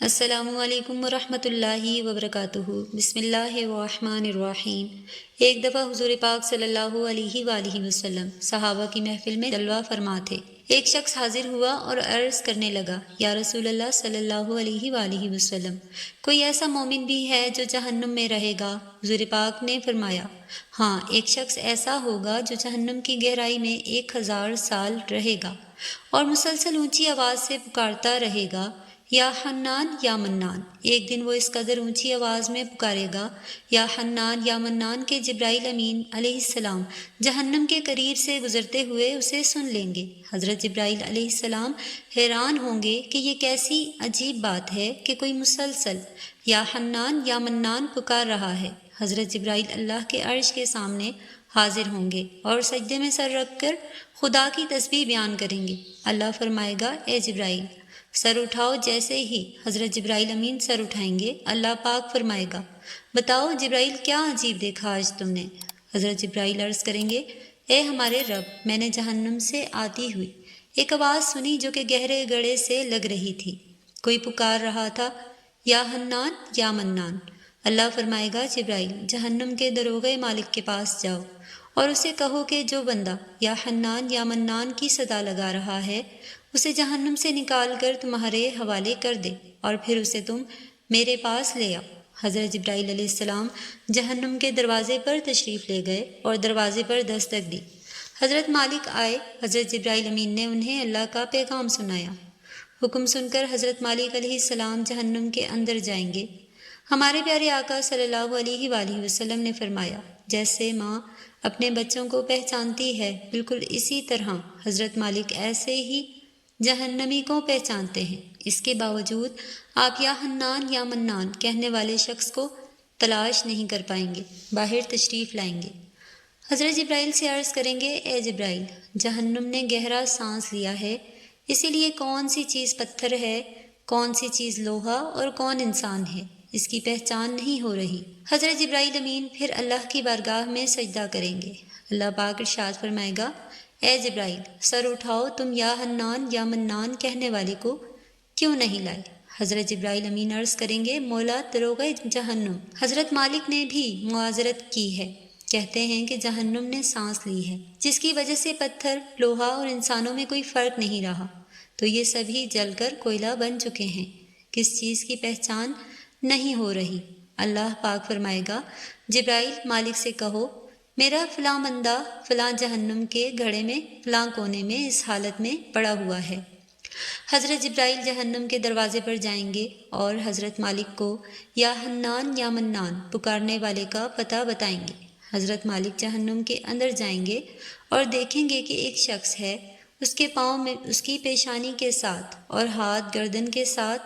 السلام علیکم ورحمۃ اللہ وبرکاتہ۔ بسم اللہ الرحمن الرحیم۔ ایک دفعہ حضور پاک صلی اللہ علیہ وآلہ وسلم صحابہ کی محفل میں جلوہ فرما تھے۔ ایک شخص حاضر ہوا اور عرض کرنے لگا، یا رسول اللہ صلی اللہ علیہ وآلہ وسلم، کوئی ایسا مومن بھی ہے جو جہنم میں رہے گا؟ حضور پاک نے فرمایا، ہاں، ایک شخص ایسا ہوگا جو جہنم کی گہرائی میں 1000 سال رہے گا اور مسلسل اونچی آواز سے پکارتا رہے گا، یا حنان یا منان۔ ایک دن وہ اس قدر اونچی آواز میں پکارے گا، یا حنان یا منان، کہ جبرائیل امین علیہ السلام جہنم کے قریب سے گزرتے ہوئے اسے سن لیں گے۔ حضرت جبرائیل علیہ السلام حیران ہوں گے کہ یہ کیسی عجیب بات ہے کہ کوئی مسلسل یا حنان یا منان پکار رہا ہے۔ حضرت جبرائیل اللہ کے عرش کے سامنے حاضر ہوں گے اور سجدے میں سر رکھ کر خدا کی تسبیح بیان کریں گے۔ اللہ فرمائے گا، اے جبرائیل سر اٹھاؤ۔ جیسے ہی حضرت جبرائیل امین سر اٹھائیں گے، اللہ پاک فرمائے گا، بتاؤ جبرائیل کیا عجیب دیکھا آج تم نے؟ حضرت جبرائیل عرض کریں گے، اے ہمارے رب، میں نے جہنم سے آتی ہوئی ایک آواز سنی جو کہ گہرے گڑھے سے لگ رہی تھی۔ کوئی پکار رہا تھا، یا حنان یا منان۔ اللہ فرمائے گا، جبرائیل جہنم کے دروغے مالک کے پاس جاؤ اور اسے کہو کہ جو بندہ یا حنان یا منان کی صدا لگا رہا ہے اسے جہنم سے نکال کر تمہارے حوالے کر دے اور پھر اسے تم میرے پاس لے آؤ۔ حضرت جبرائیل علیہ السلام جہنم کے دروازے پر تشریف لے گئے اور دروازے پر دستک دی۔ حضرت مالک آئے۔ حضرت جبرائیل امین نے انہیں اللہ کا پیغام سنایا۔ حکم سن کر حضرت مالک علیہ السلام جہنم کے اندر جائیں گے۔ ہمارے پیارے آقا صلی اللہ علیہ وآلہ وسلم نے فرمایا، جیسے ماں اپنے بچوں کو پہچانتی ہے، بالکل اسی طرح حضرت مالک ایسے ہی جہنمی کو پہچانتے ہیں۔ اس کے باوجود آپ یا حنان یا منان کہنے والے شخص کو تلاش نہیں کر پائیں گے، باہر تشریف لائیں گے۔ حضرت جبرائیل سے عرض کریں گے، اے جبرائیل جہنم نے گہرا سانس لیا ہے، اسی لیے کون سی چیز پتھر ہے، کون سی چیز لوہا اور کون انسان ہے، اس کی پہچان نہیں ہو رہی۔ حضرت جبرائیل امین پھر اللہ کی بارگاہ میں سجدہ کریں گے۔ اللہ پاک ارشاد فرمائے گا، اے جبرائیل سر اٹھاؤ، تم یا حنان یا منان کہنے والے کو کیوں نہیں لائے؟ حضرت جبرائیل امین عرض کریں گے، مولا دروغے جہنم، حضرت مالک نے بھی معاذرت کی ہے، کہتے ہیں کہ جہنم نے سانس لی ہے، جس کی وجہ سے پتھر، لوہا اور انسانوں میں کوئی فرق نہیں رہا، تو یہ سبھی جل کر کوئلہ بن چکے ہیں، کس چیز کی پہچان نہیں ہو رہی۔ اللہ پاک فرمائے گا، جبرائیل مالک سے کہو، میرا فلاں بندہ فلاں جہنم کے گھڑے میں فلاں کونے میں اس حالت میں پڑا ہوا ہے۔ حضرت جبرائیل جہنم کے دروازے پر جائیں گے اور حضرت مالک کو یا حنان یا منان پکارنے والے کا پتہ بتائیں گے۔ حضرت مالک جہنم کے اندر جائیں گے اور دیکھیں گے کہ ایک شخص ہے، اس کے پاؤں میں اس کی پیشانی کے ساتھ اور ہاتھ گردن کے ساتھ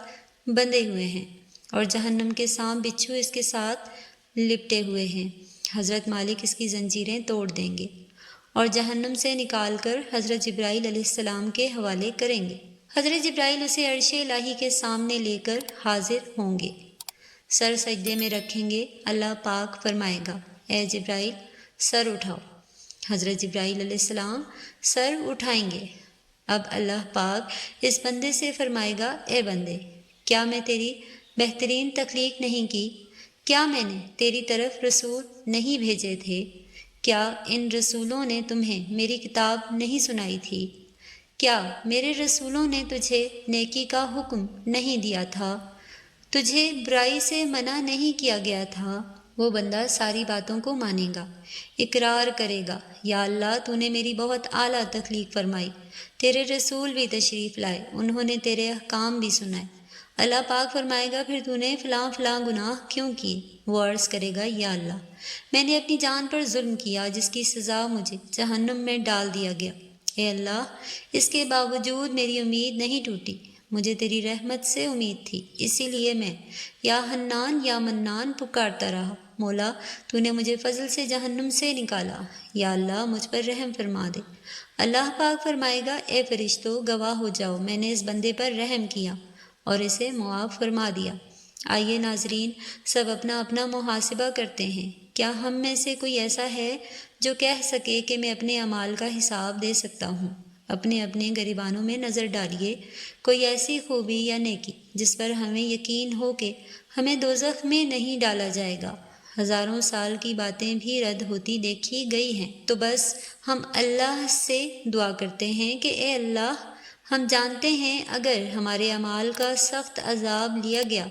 بندھے ہوئے ہیں اور جہنم کے سانپ بچھو اس کے ساتھ لپٹے ہوئے ہیں۔ حضرت مالک اس کی زنجیریں توڑ دیں گے اور جہنم سے نکال کر حضرت جبرائیل علیہ السلام کے حوالے کریں گے۔ حضرت جبرائیل اسے عرش الہی کے سامنے لے کر حاضر ہوں گے، سر سجدے میں رکھیں گے۔ اللہ پاک فرمائے گا، اے جبرائیل سر اٹھاؤ۔ حضرت جبرائیل علیہ السلام سر اٹھائیں گے۔ اب اللہ پاک اس بندے سے فرمائے گا، اے بندے، کیا میں تیری بہترین تخلیق نہیں کی؟ کیا میں نے تیری طرف رسول نہیں بھیجے تھے؟ کیا ان رسولوں نے تمہیں میری کتاب نہیں سنائی تھی؟ کیا میرے رسولوں نے تجھے نیکی کا حکم نہیں دیا تھا؟ تجھے برائی سے منع نہیں کیا گیا تھا؟ وہ بندہ ساری باتوں کو مانے گا، اقرار کرے گا، یا اللہ تو نے میری بہت اعلیٰ تخلیق فرمائی، تیرے رسول بھی تشریف لائے، انہوں نے تیرے احکام بھی سنائے۔ اللہ پاک فرمائے گا، پھر تو نے فلاں فلاں گناہ کیوں کیے؟ وہ عرض کرے گا، یا اللہ میں نے اپنی جان پر ظلم کیا، جس کی سزا مجھے جہنم میں ڈال دیا گیا۔ اے اللہ اس کے باوجود میری امید نہیں ٹوٹی، مجھے تیری رحمت سے امید تھی، اسی لیے میں یا حنان یا منان پکارتا رہا۔ مولا تو نے مجھے فضل سے جہنم سے نکالا، یا اللہ مجھ پر رحم فرما دے۔ اللہ پاک فرمائے گا، اے فرشتو گواہ ہو جاؤ، میں نے اس بندے پر رحم کیا اور اسے معاف فرما دیا۔ آئیے ناظرین، سب اپنا اپنا محاسبہ کرتے ہیں۔ کیا ہم میں سے کوئی ایسا ہے جو کہہ سکے کہ میں اپنے اعمال کا حساب دے سکتا ہوں؟ اپنے اپنے گریبانوں میں نظر ڈالیے، کوئی ایسی خوبی یا نیکی جس پر ہمیں یقین ہو کہ ہمیں دوزخ میں نہیں ڈالا جائے گا۔ ہزاروں سال کی باتیں بھی رد ہوتی دیکھی گئی ہیں، تو بس ہم اللہ سے دعا کرتے ہیں کہ اے اللہ، ہم جانتے ہیں اگر ہمارے اعمال کا سخت عذاب لیا گیا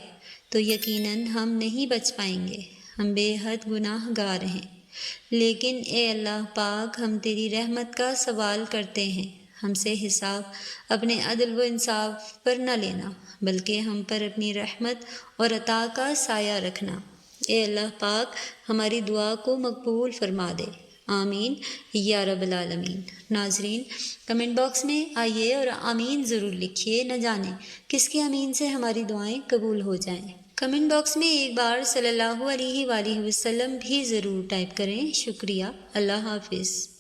تو یقیناً ہم نہیں بچ پائیں گے، ہم بے حد گناہ گار ہیں۔ لیکن اے اللہ پاک، ہم تیری رحمت کا سوال کرتے ہیں، ہم سے حساب اپنے عدل و انصاف پر نہ لینا، بلکہ ہم پر اپنی رحمت اور عطا کا سایہ رکھنا۔ اے اللہ پاک، ہماری دعا کو مقبول فرما دے، آمین یا رب العالمین۔ ناظرین، کمنٹ باکس میں آئیے اور آمین ضرور لکھیے، نہ جانے کس کے آمین سے ہماری دعائیں قبول ہو جائیں۔ کمنٹ باکس میں ایک بار صلی اللہ علیہ وآلہ وسلم بھی ضرور ٹائپ کریں۔ شکریہ۔ اللہ حافظ۔